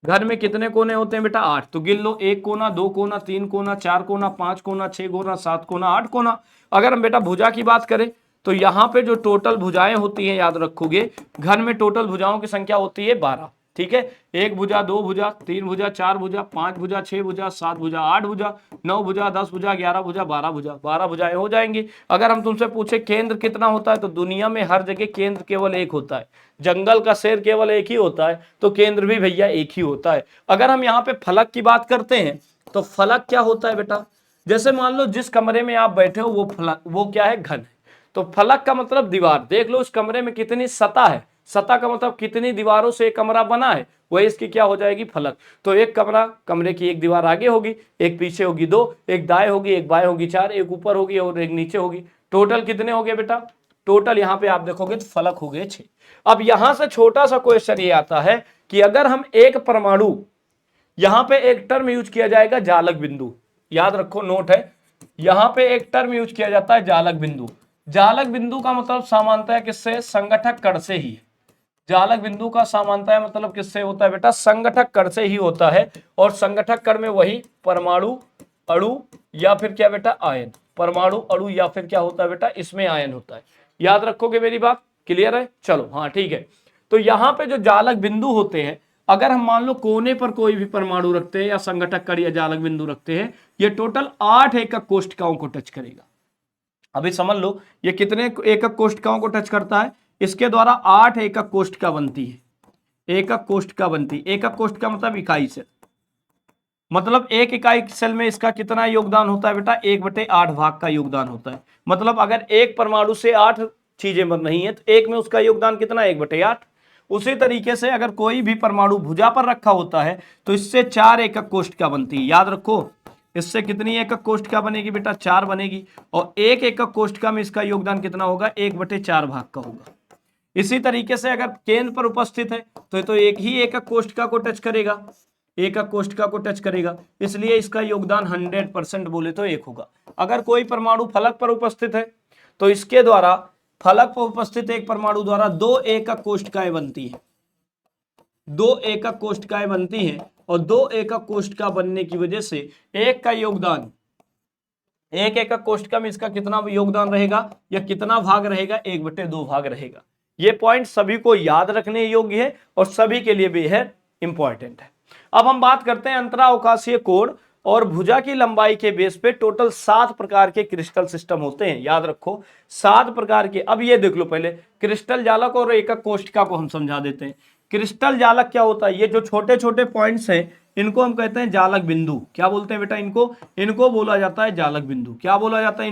घर में कितने कोने होते हैं बेटा? 8। तो गिन लो, 1 कोना, 2 कोना, 3 कोना, 4 कोना, 5 कोना, 6 कोना, 7 कोना, 8 कोना। अगर हम बेटा भुजा की बात करें तो यहाँ पे जो टोटल भुजाएं होती हैं, याद रखोगे घर में टोटल भुजाओं की संख्या होती है 12, ठीक है, 1 भुजा, 2 भुजा, 3 भुजा, 4 भुजा, 5 भुजा, 6 भुजा, 7 भुजा, 8 भुजा, 9 भुजा, 10 भुजा, 11 भुजा, 12 भुजा, 12 भुजाएं हो जाएंगी। अगर हम तुमसे पूछे केंद्र कितना होता है, तो दुनिया में हर जगह केंद्र केवल एक होता है। जंगल का शेर केवल एक ही होता है, तो केंद्र भी भैया एक ही होता है। अगर हम यहाँ पे फलक की बात करते हैं, तो फलक क्या होता है बेटा, जैसे मान लो जिस कमरे में आप बैठे हो वो फलक, वो क्या है, घन है। तो फलक का मतलब दीवार। देख लो उस कमरे में कितनी सतह है, सतह का मतलब कितनी दीवारों से एक कमरा बना है, वही इसकी क्या हो जाएगी, फलक। तो एक कमरा, कमरे की एक दीवार आगे होगी, एक पीछे होगी 2, एक दाएं होगी, एक बाएं होगी 4, एक ऊपर होगी और एक नीचे होगी। टोटल कितने हो गए बेटा, टोटल यहाँ पे आप देखोगे तो फलक हो गए 6। अब यहां से छोटा सा क्वेश्चन ये आता है कि अगर हम एक परमाणु, यहां पे एक टर्म यूज किया जाएगा जालक बिंदु, याद रखो, नोट है, यहां पे एक टर्म यूज किया जाता है जालक बिंदु। जालक बिंदु का मतलब सामान्यतः किससे, संगठक कण से ही। जालक बिंदु का सामान्यतः मतलब किससे होता है बेटा, संगठक कण से ही होता है। और संगठक कण में वही परमाणु, अणु या फिर क्या बेटा, आयन। परमाणु, अणु या फिर क्या होता है बेटा, इसमें आयन होता है। याद रखोगे मेरी बात, क्लियर है, चलो हाँ ठीक है। तो यहां पे जो जालक बिंदु होते हैं, अगर हम मान लो कोने पर कोई भी परमाणु रखते हैं या संगठक कण या जालक बिंदु रखते हैं, ये टोटल 8 एकक कोष्ठिकाओं को टच करेगा। अभी समझ लो ये कितने एकक कोष्ठिकाओं को टच करता है, इसके द्वारा 8 एकक कोष्ठिका बनती है। एकक कोष्ठिका बनती, एकक कोष्ठिका मतलब इकाई सेल, मतलब एक इकाई सेल में इसका कितना योगदान होता है बेटा, 1/8 भाग का योगदान होता है। मतलब अगर एक परमाणु से 8 चीजें बन रही हैं, तो एक में उसका योगदान कितना, 1/8। उसी तरीके से अगर कोई भी परमाणु भुजा पर रखा होता है, तो इससे 4 एकक कोष्ठिका बनती है। याद रखो, इससे कितनी एकक कोष्ठिका बनेगी बेटा, 4 बनेगी। और एक एकक कोष्ठिका में इसका योगदान कितना होगा, 1/4 भाग का होगा। इसी तरीके से अगर केंद्र पर उपस्थित है, तो एक ही एकक कोष्ठिका को टच करेगा, एकक कोष्ठिका को टच करेगा, इसलिए इसका योगदान 100% बोले तो 1 होगा। अगर कोई परमाणु फलक पर उपस्थित है, तो इसके द्वारा, फलक पर उपस्थित एक परमाणु द्वारा 2 एकक कोष्ठिकाएं बनती है, 2 एकक कोष्ठिकाएं बनती हैं। और 2 एकक कोष्ठिका बनने की वजह से एक का योगदान, एक एकक कोष्ठिका में इसका कितना योगदान रहेगा या कितना भाग रहेगा, 1/2 भाग रहेगा। ये पॉइंट सभी को याद रखने योग्य है और सभी के लिए बेहद इंपॉर्टेंट है। अब हम बात करते हैं अंतरावकाशीय कोण और भुजा की लंबाई के बेस पे टोटल 7 प्रकार के क्रिस्टल सिस्टम होते हैं। याद रखो 7 प्रकार के। अब ये देख लो, पहले क्रिस्टल जालक और एकक कोष्ठिका को हम समझा देते हैं। क्रिस्टल जालक क्या होता है, ये जो छोटे छोटे पॉइंट्स हैं, इनको हम कहते हैं जालक बिंदु। क्या बोलते हैं बेटा, इनको बोला जाता है जालक बिंदु। क्या बोला जाता है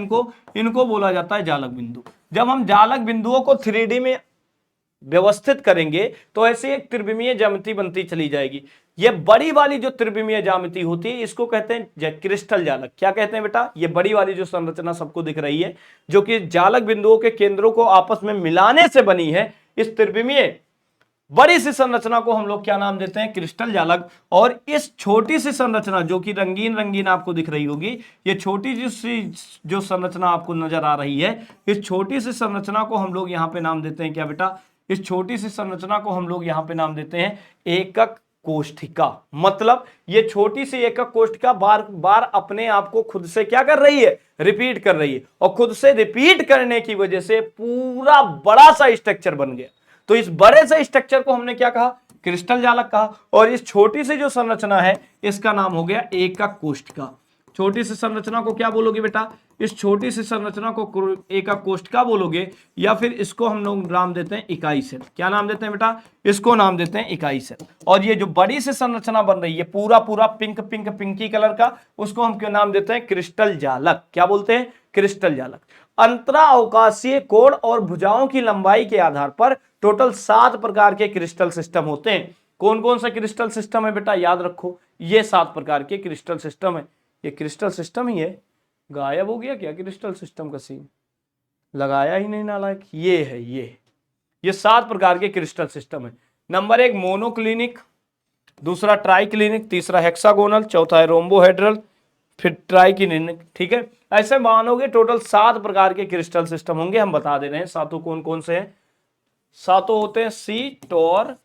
इनको बोला जाता है जालक बिंदु। जब हम जालक बिंदुओं को 3D में व्यवस्थित करेंगे, तो ऐसे एक त्रिविमीय ज्यामिति बनती चली जाएगी। ये बड़ी वाली जो त्रिविमीय ज्यामिति होती है, इसको कहते हैं क्रिस्टल जालक। क्या कहते हैं बेटा, ये बड़ी वाली जो संरचना सबको दिख रही है, जो कि जालक बिंदुओं के केंद्रों को आपस में मिलाने से बनी है, इस त्रिविमीय बड़ी सी संरचना को हम लोग क्या नाम देते हैं, क्रिस्टल जालक। और इस छोटी सी संरचना जो कि रंगीन रंगीन आपको दिख रही होगी, ये छोटी सी जो संरचना आपको नजर आ रही है, इस छोटी सी संरचना को हम लोग यहाँ पे नाम देते हैं क्या बेटा, इस छोटी सी संरचना को हम लोग यहाँ पे नाम देते हैं एकक कोष्ठिका। मतलब ये छोटी सी एकक कोष्ठिका बार बार अपने आप को खुद से क्या कर रही है, रिपीट कर रही है। और खुद से रिपीट करने की वजह से पूरा बड़ा सा स्ट्रक्चर बन गया। तो इस बड़े से स्ट्रक्चर को हमने क्या कहा, क्रिस्टल जालक कहा। और इस छोटी सी जो संरचना है, इसका नाम हो गया एकक कोष्ठिका। छोटी सी संरचना को क्या बोलोगे बेटा, इस छोटी सी संरचना को एकक कोष्ठिका बोलोगे, या फिर इसको हम लोग नाम देते हैं इकाई सेल। क्या नाम देते हैं बेटा, इसको नाम देते हैं इकाई सेल। और ये जो बड़ी सी संरचना बन रही है, पूरा पूरा पिंकी कलर का, उसको हम क्या नाम देते हैं, क्रिस्टल जालक। क्या बोलते हैं, क्रिस्टल जालक। अंतराअवकाशीय कोण और भुजाओं की लंबाई के आधार पर टोटल 7 प्रकार के क्रिस्टल सिस्टम होते हैं। कौन कौन सा क्रिस्टल सिस्टम है बेटा, याद रखो, ये 7 प्रकार के क्रिस्टल सिस्टम है। ये क्रिस्टल सिस्टम ही है, गायब हो गया क्या क्रिस्टल सिस्टम का सीन, लगाया ही नहीं नालायक। ये है, ये 7 प्रकार के क्रिस्टल सिस्टम है। नंबर 1 मोनोक्लिनिक, दूसरा ट्राइक्लिनिक, तीसरा हेक्सागोनल, चौथा है रोम्बोहेड्रल, फिर ट्राइक्लिनिक। ठीक है, ऐसे मानोगे टोटल 7 प्रकार के क्रिस्टल सिस्टम होंगे। हम बता दे रहे हैं सातों कौन कौन से हैं। सातों होते हैं सी, टोर,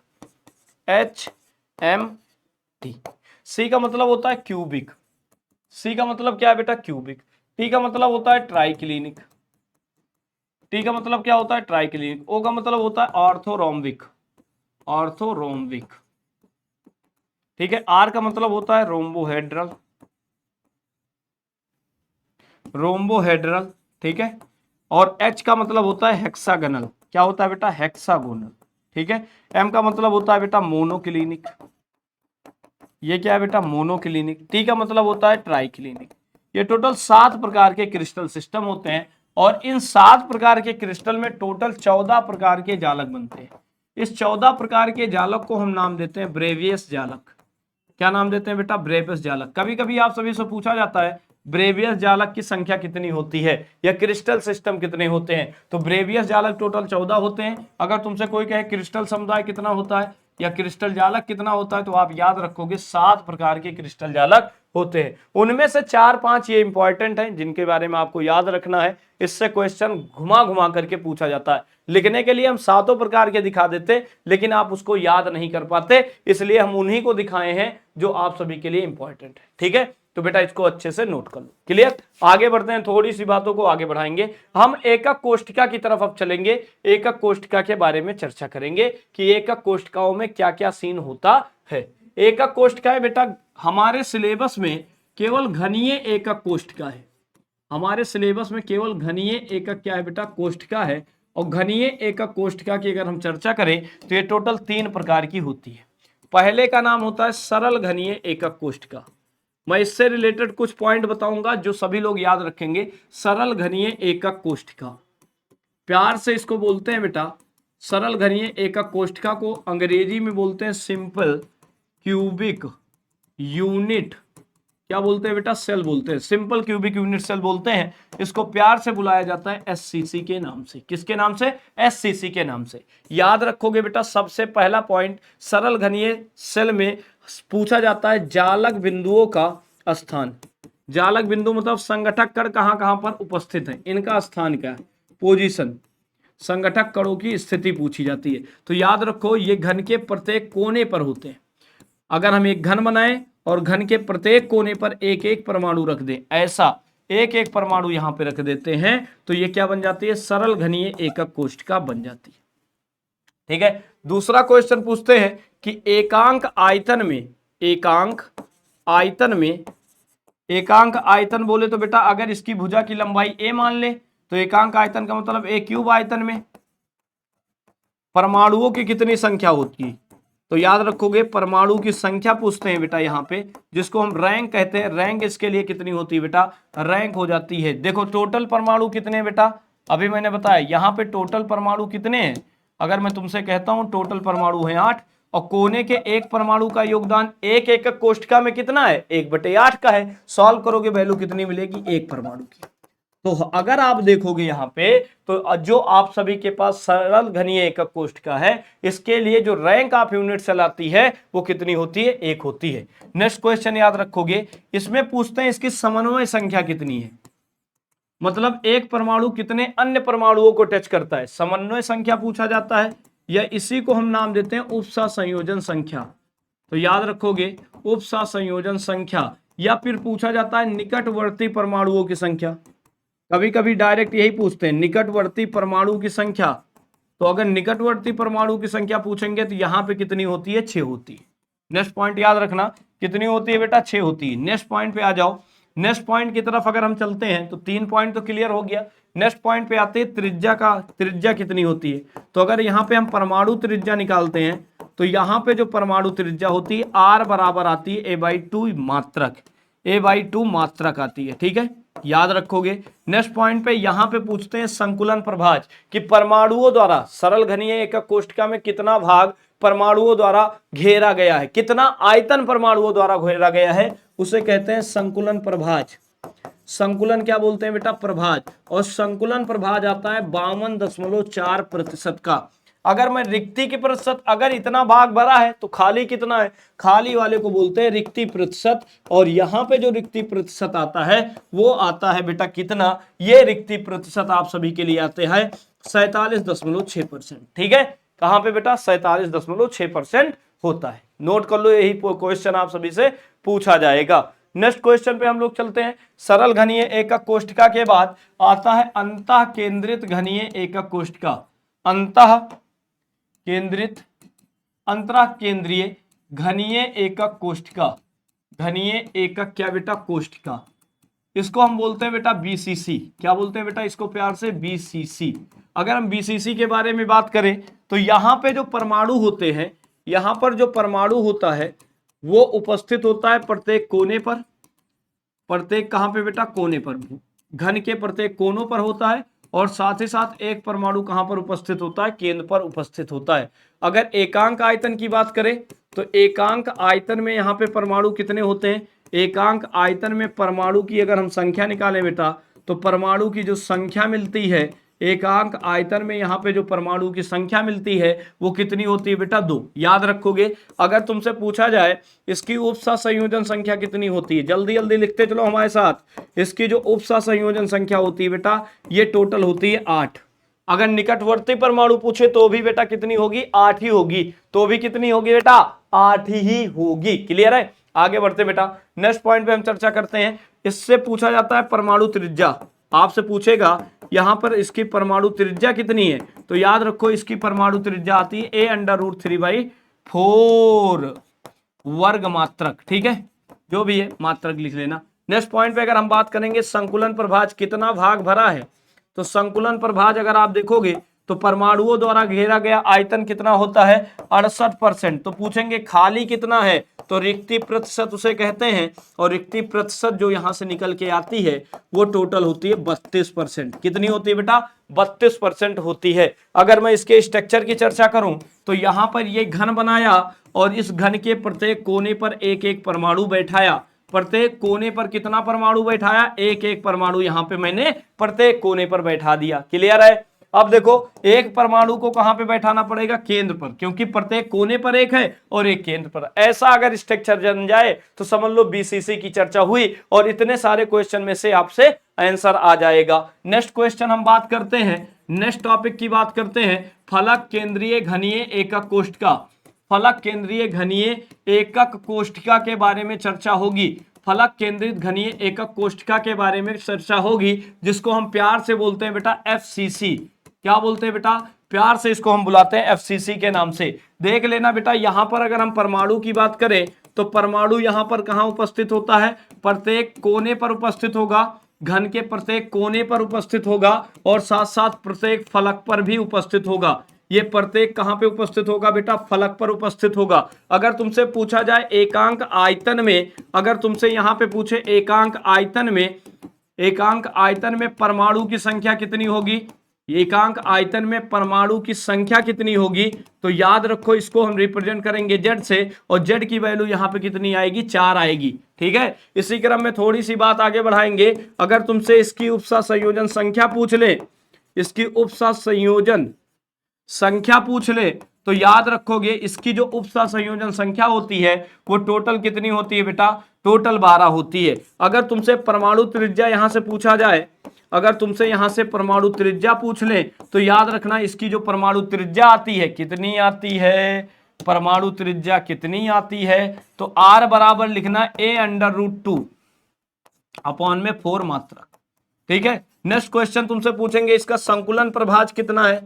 एच, एम, टी। सी का मतलब होता है क्यूबिक, सी का मतलब क्या है बेटा, क्यूबिक। टी का मतलब होता है ट्राइक्लिनिक, टी का मतलब क्या होता है, ट्राइक्लिनिक। ओ का मतलब होता है ऑर्थोरोम्बिक, ऑर्थोरोम्बिक। ठीक है। आर का मतलब होता है रोम्बोहेड्रल, रोम्बोहेड्रल, ठीक है। और एच का मतलब होता है हेक्सागोनल, क्या होता है बेटा, हेक्सागोनल, ठीक है। एम का मतलब होता है बेटा मोनोक्लिनिक, ये क्या है बेटा, मोनोक्लिनिक। टी का मतलब होता है ट्राइक्लिनिक। ये टोटल 7 प्रकार के क्रिस्टल सिस्टम होते हैं और इन 7 प्रकार के क्रिस्टल में टोटल 14 प्रकार के जालक बनते हैं। इस 14 प्रकार के जालक को हम नाम देते हैं ब्रेवियस जालक। क्या नाम देते हैं बेटा, ब्रेवियस जालक। कभी कभी आप सभी से पूछा जाता है ब्रेवियस जालक की संख्या कितनी होती है या क्रिस्टल सिस्टम कितने होते हैं, तो ब्रेवियस जालक टोटल 14 होते हैं। अगर तुमसे कोई कहे क्रिस्टल समुदाय कितना होता है या क्रिस्टल जालक कितना होता है, तो आप याद रखोगे 7 प्रकार के क्रिस्टल जालक होते हैं। उनमें से 4-5 ये इंपॉर्टेंट हैं जिनके बारे में आपको याद रखना है, इससे क्वेश्चन घुमा घुमा करके पूछा जाता है। लिखने के लिए हम 7 प्रकार के दिखा देते, लेकिन आप उसको याद नहीं कर पाते, इसलिए हम उन्हीं को दिखाए हैं जो आप सभी के लिए इंपॉर्टेंट है। ठीक है, तो बेटा इसको अच्छे से नोट कर लो। क्लियर, आगे बढ़ते हैं, थोड़ी सी बातों को आगे बढ़ाएंगे। हम एकक कोष्ठिका की तरफ अब चलेंगे, एकक कोष्ठिका के बारे में चर्चा करेंगे कि एकक कोष्ठिकाओं में क्या क्या सीन होता है। एकक कोष्ठिका है बेटा, हमारे सिलेबस में केवल घनीय एकक कोष्ठिका है। हमारे सिलेबस में केवल घनीय एकक क्या है बेटा, कोष्ठिका है। और घनीय एकक कोष्ठिका की अगर हम चर्चा करें तो ये टोटल 3 प्रकार की होती है। पहले का नाम होता है सरल घनीय एकक कोष्ठिका। मैं इससे रिलेटेड कुछ पॉइंट बताऊंगा जो सभी लोग याद रखेंगे। सरल घनीय एकक कोष्ठिका, प्यार से इसको बोलते हैं बेटा, सरल घनीय एकक कोष्ठिका को अंग्रेजी में बोलते हैं सिंपल क्यूबिक यूनिट, क्या बोलते हैं बेटा, सेल बोलते हैं, सिंपल क्यूबिक यूनिट सेल बोलते हैं। इसको प्यार से बुलाया जाता है एससीसी के नाम से। किसके नाम से, एससीसी के नाम से। याद रखोगे बेटा, सबसे पहला पॉइंट सरल घनीय सेल में पूछा जाता है जालक बिंदुओं का स्थान। जालक बिंदु मतलब संगठक कण कहां कहां पर उपस्थित है, इनका स्थान क्या है, पोजीशन, संगठक कणों की स्थिति पूछी जाती है। तो याद रखो ये घन के प्रत्येक कोने पर होते हैं। अगर हम एक घन बनाएं और घन के प्रत्येक कोने पर एक एक परमाणु रख दें, ऐसा एक एक परमाणु यहां पे रख देते हैं, तो ये क्या बन जाती है, सरल घनीय एकक कोष्ठिका बन जाती है। ठीक है, दूसरा क्वेश्चन पूछते हैं कि एकांक आयतन में, एकांक आयतन में, एकांक आयतन बोले तो बेटा अगर इसकी भुजा की लंबाई a मान ले तो एकांक आयतन का मतलब a क्यूब आयतन में परमाणुओं की कितनी संख्या होती है। तो याद रखोगे परमाणु की संख्या पूछते हैं बेटा यहाँ पे, जिसको हम रैंक कहते हैं। रैंक इसके लिए कितनी होती है बेटा, रैंक हो जाती है, देखो टोटल परमाणु कितने हैं बेटा, अभी मैंने बताया यहाँ पे टोटल परमाणु कितने हैं। अगर मैं तुमसे कहता हूं टोटल परमाणु है 8 और कोने के एक परमाणु का योगदान एक एकक कोष्ठिका में कितना है, 1/8 का है। सॉल्व करोगे वैल्यू कितनी मिलेगी, एक परमाणु की। तो अगर आप देखोगे यहाँ पे तो जो आप सभी के पास सरल घनीय एकक कोष्ठिका है, इसके लिए जो रैंक ऑफ यूनिट सेल आती है वो कितनी होती है, 1 होती है। नेक्स्ट क्वेश्चन याद रखोगे, इसमें पूछते हैं इसकी समन्वय संख्या कितनी है, मतलब एक परमाणु कितने अन्य परमाणुओं को टच करता है, समन्वय संख्या पूछा जाता है, या इसी को हम नाम देते हैं उपसंयोजन संख्या। तो याद रखोगे उपसंयोजन संख्या, या फिर पूछा जाता है निकटवर्ती परमाणुओं की संख्या। कभी कभी डायरेक्ट यही पूछते हैं निकटवर्ती परमाणु की संख्या। तो अगर निकटवर्ती परमाणु की संख्या पूछेंगे तो यहां पे कितनी होती है, 6 होती है। नेक्स्ट पॉइंट याद रखना, कितनी होती है बेटा, 6 होती है। नेक्स्ट पॉइंट पे आ जाओ। नेक्स्ट पॉइंट की तरफ अगर हम चलते हैं तो 3 पॉइंट तो क्लियर हो गया। नेक्स्ट पॉइंट पे आते हैं त्रिज्या कितनी होती है। तो अगर यहाँ पे हम परमाणु त्रिज्या निकालते हैं तो यहाँ पे जो परमाणु त्रिज्या होती है R बराबर आती है a/2 मात्रक, a/2 मात्रक आती है। ठीक है, याद रखोगे। नेक्स्ट पॉइंट पे यहां पे पूछते हैं संकुलन प्रभाज कि परमाणुओं द्वारा सरल घनीय एकक कोष्ठिका में कितना भाग परमाणुओं द्वारा घेरा गया है, कितना आयतन परमाणुओं द्वारा घेरा गया है, उसे कहते हैं संकुलन प्रभाज। संकुलन क्या बोलते हैं बेटा, प्रभाज। और संकुलन प्रभाज आता है 52.4% का। अगर मैं रिक्ति की प्रतिशत, अगर इतना भाग भरा है तो खाली कितना है, खाली वाले को बोलते हैं रिक्ति प्रतिशत। और यहां पे जो रिक्ति प्रतिशत आता है वो आता है बेटा कितना, ये रिक्ति प्रतिशत आप सभी के लिए आते हैं 47.6%। ठीक है, कहां पे बेटा, 47.6% होता है। नोट कर लो, यही क्वेश्चन आप सभी से पूछा जाएगा। नेक्स्ट क्वेश्चन पे हम लोग चलते हैं। सरल घनीय एकक कोष्ठिका के बाद आता है अंतः केंद्रित घनीय एकक कोष्ठिका। अंतः केंद्रित, अंतरा केंद्रीय घनीय एकक कोष्ठिका, घनीय एकक क्या बेटा कोष्ठिका, इसको हम बोलते हैं बेटा बीसीसी। क्या बोलते हैं बेटा इसको प्यार से? बीसीसी। अगर हम बीसीसी के बारे में बात करें तो यहां पे जो परमाणु होते हैं, यहां पर जो परमाणु होता है वो उपस्थित होता है प्रत्येक कोने पर। प्रत्येक कहां पे बेटा? कोने पर, घन के प्रत्येक कोनों पर होता है। और साथ ही साथ एक परमाणु कहां पर उपस्थित होता है? केंद्र पर उपस्थित होता है। अगर एकांक आयतन की बात करें तो एकांक आयतन में यहां पे परमाणु कितने होते हैं? एकांक आयतन में परमाणु की अगर हम संख्या निकालें बेटा तो परमाणु की जो संख्या मिलती है एकांक आयतन में, यहां पे जो परमाणु की संख्या मिलती है वो कितनी होती है बेटा? 2। याद रखोगे। अगर तुमसे पूछा जाए इसकी उपसा संयोजन संख्या कितनी होती है, जल्दी जल्दी लिखते चलो हमारे साथ। इसकी जो उपसा संयोजन संख्या होती है बेटा ये टोटल होती है 8। अगर निकटवर्ती परमाणु पूछे तो भी बेटा कितनी होगी? 8 ही होगी। तो भी कितनी होगी बेटा? 8 ही होगी। क्लियर है? आगे बढ़ते बेटा, नेक्स्ट पॉइंट पे हम चर्चा करते हैं। इससे पूछा जाता है परमाणु त्रिज्या। आपसे पूछेगा यहां पर इसकी परमाणु त्रिज्या कितनी है, तो याद रखो इसकी परमाणु त्रिज्या आती है a√3/4 वर्ग मात्रक। ठीक है, जो भी है मात्रक लिख लेना। नेक्स्ट पॉइंट पे अगर हम बात करेंगे संकुलन प्रभाज कितना भाग भरा है, तो संकुलन प्रभाज अगर आप देखोगे तो परमाणुओं द्वारा घेरा गया आयतन कितना होता है? 68%। तो पूछेंगे खाली कितना है, तो रिक्ति प्रतिशत उसे कहते हैं। और रिक्ति प्रतिशत जो यहां से निकल के आती है वो टोटल होती है 32%। कितनी होती है बेटा? 32% होती है। अगर मैं इसके स्ट्रक्चर की चर्चा करूं तो यहां पर ये घन बनाया और इस घन के प्रत्येक कोने पर एक एक परमाणु बैठाया। प्रत्येक कोने पर कितना परमाणु बैठाया? एक एक परमाणु यहां पे मैंने प्रत्येक कोने पर बैठा दिया। क्लियर है? अब देखो एक परमाणु को कहां पे बैठाना पड़ेगा? केंद्र पर, क्योंकि प्रत्येक कोने पर एक है और एक केंद्र पर। ऐसा अगर स्ट्रक्चर बन जाए तो समझ लो बीसीसी की चर्चा हुई और इतने सारे क्वेश्चन में से आपसे आंसर आ जाएगा। नेक्स्ट क्वेश्चन हम बात करते हैं, नेक्स्ट टॉपिक की बात करते हैं, फलक केंद्रीय घनीय एकक कोष्ठिका। फलक केंद्रीय घनीय एकक कोष्ठिका के बारे में चर्चा होगी। फलक केंद्रित घनीय एकक कोष्ठिका के बारे में चर्चा होगी, जिसको हम प्यार से बोलते हैं बेटा एफसीसी। क्या बोलते हैं बेटा? प्यार से इसको हम बुलाते हैं एफसीसी के नाम से। देख लेना बेटा, यहां पर अगर हम परमाणु की बात करें तो परमाणु यहां पर कहां उपस्थित होता है? प्रत्येक कोने पर उपस्थित होगा, घन के प्रत्येक कोने पर उपस्थित होगा और साथ साथ प्रत्येक फलक पर भी उपस्थित होगा। ये प्रत्येक कहां पे उपस्थित होगा बेटा? फलक पर उपस्थित होगा। अगर तुमसे पूछा जाए एकांक आयतन में, अगर तुमसे यहां पे पूछे एकांक आयतन में, एकांक आयतन में परमाणु की संख्या कितनी होगी, एकांक आयतन में परमाणु की संख्या कितनी होगी, तो याद रखो इसको हम रिप्रेजेंट करेंगे जेड से और जेड की वैल्यू यहां पे कितनी आएगी? 4 आएगी। ठीक है, इसी क्रम में थोड़ी सी बात आगे बढ़ाएंगे। अगर तुमसे इसकी उपसा संयोजन संख्या पूछ ले, इसकी उपसा संयोजन संख्या पूछ ले तो याद रखोगे इसकी जो उपसा संयोजन संख्या होती है वो टोटल कितनी होती है बेटा? टोटल 12 होती है। अगर तुमसे परमाणु त्रिज्या यहां से पूछा जाए, अगर तुमसे यहां से परमाणु त्रिज्या पूछ ले तो याद रखना इसकी जो परमाणु त्रिज्या आती है कितनी आती है? परमाणु त्रिज्या कितनी आती है? तो r बराबर लिखना a√2 अपॉन में 4 मात्रक। ठीक है, नेक्स्ट क्वेश्चन तुमसे पूछेंगे इसका संकुलन प्रभाज कितना है,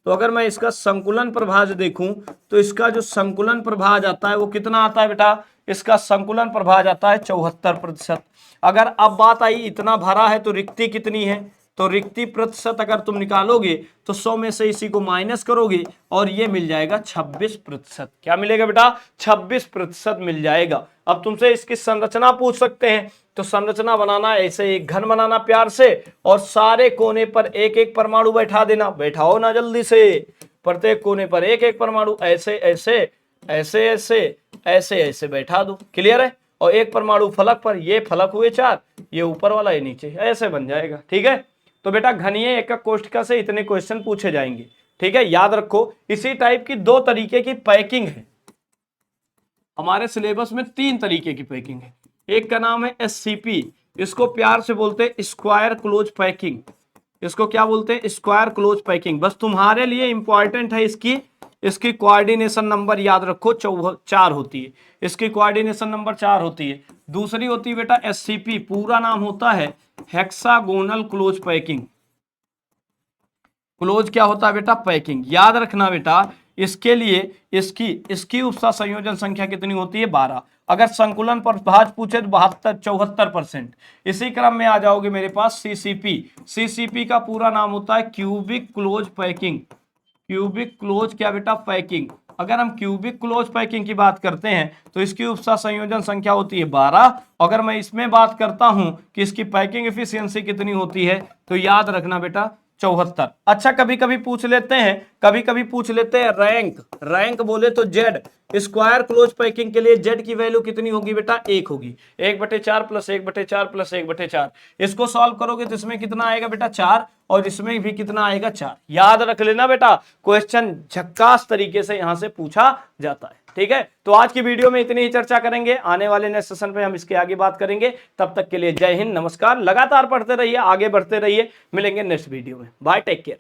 तो अगर मैं इसका संकुलन प्रभाज देखूं तो इसका जो संकुलन प्रभाज आता है वो कितना आता है बेटा? इसका संकुलन प्रभाज आता है 74%। अगर अब बात आई इतना भरा है तो रिक्ति कितनी है, तो रिक्ति प्रतिशत अगर तुम निकालोगे तो 100 में से इसी को माइनस करोगे और ये मिल जाएगा 26%। क्या मिलेगा बेटा? 26% मिल जाएगा। अब तुमसे इसकी संरचना पूछ सकते हैं, तो संरचना बनाना ऐसे एक घन बनाना प्यार से और सारे कोने पर एक एक परमाणु बैठा देना। बैठाओ ना जल्दी से, प्रत्येक कोने पर एक एक परमाणु ऐसे ऐसे ऐसे ऐसे ऐसे ऐसे बैठा दो। क्लियर है? और एक परमाणु फलक पर, ये फलक हुए 4, ये ऊपर वाला ये नीचे, ऐसे बन जाएगा। ठीक है, तो बेटा घनीय एकक कोष्ठिका से इतने क्वेश्चन पूछे जाएंगे। ठीक है, याद रखो इसी टाइप की 2 तरीके की पैकिंग है हमारे सिलेबस में। 3 तरीके की पैकिंग है। एक का नाम है एससीपी, इसको प्यार से बोलते हैं स्क्वायर क्लोज पैकिंग। इसको क्या बोलते हैं? Square close packing. बस तुम्हारे लिए इंपॉर्टेंट है इसकी कोऑर्डिनेशन नंबर याद रखो 4 होती है। इसकी कोऑर्डिनेशन नंबर 4 होती है। दूसरी होती है बेटा एससीपी, पूरा नाम होता है हेक्सागोनल क्लोज पैकिंग। क्लोज क्या होता है बेटा? पैकिंग। याद रखना बेटा इसके लिए इसकी उपसा संयोजन संख्या कितनी होती है 12। अगर संकुलन पर भाज पूछे तो 74%। इसी क्रम में आ जाओगे मेरे पास सीसीपी का पूरा नाम होता है cubic close packing. Cubic close क्या बेटा पैकिंग। अगर हम क्यूबिक क्लोज पैकिंग की बात करते हैं तो इसकी उपसा संयोजन संख्या होती है 12। अगर मैं इसमें बात करता हूं कि इसकी पैकिंग एफिशिएंसी कितनी होती है तो याद रखना बेटा 74। अच्छा कभी कभी पूछ लेते हैं रैंक बोले तो जेड स्क्वायर क्लोज पैकिंग के लिए जेड की वैल्यू कितनी होगी बेटा 1 होगी। 1/4 प्लस 1/4 प्लस 1/4। इसको सॉल्व करोगे तो इसमें कितना आएगा बेटा 4 और इसमें भी कितना आएगा 4। याद रख लेना बेटा, क्वेश्चन झक्कास तरीके से यहां से पूछा जाता है। ठीक है, तो आज की वीडियो में इतनी ही चर्चा करेंगे, आने वाले नेक्स्ट सेशन में हम इसके आगे बात करेंगे। तब तक के लिए जय हिंद, नमस्कार। लगातार पढ़ते रहिए, आगे बढ़ते रहिए, मिलेंगे नेक्स्ट वीडियो में। Bye, take care.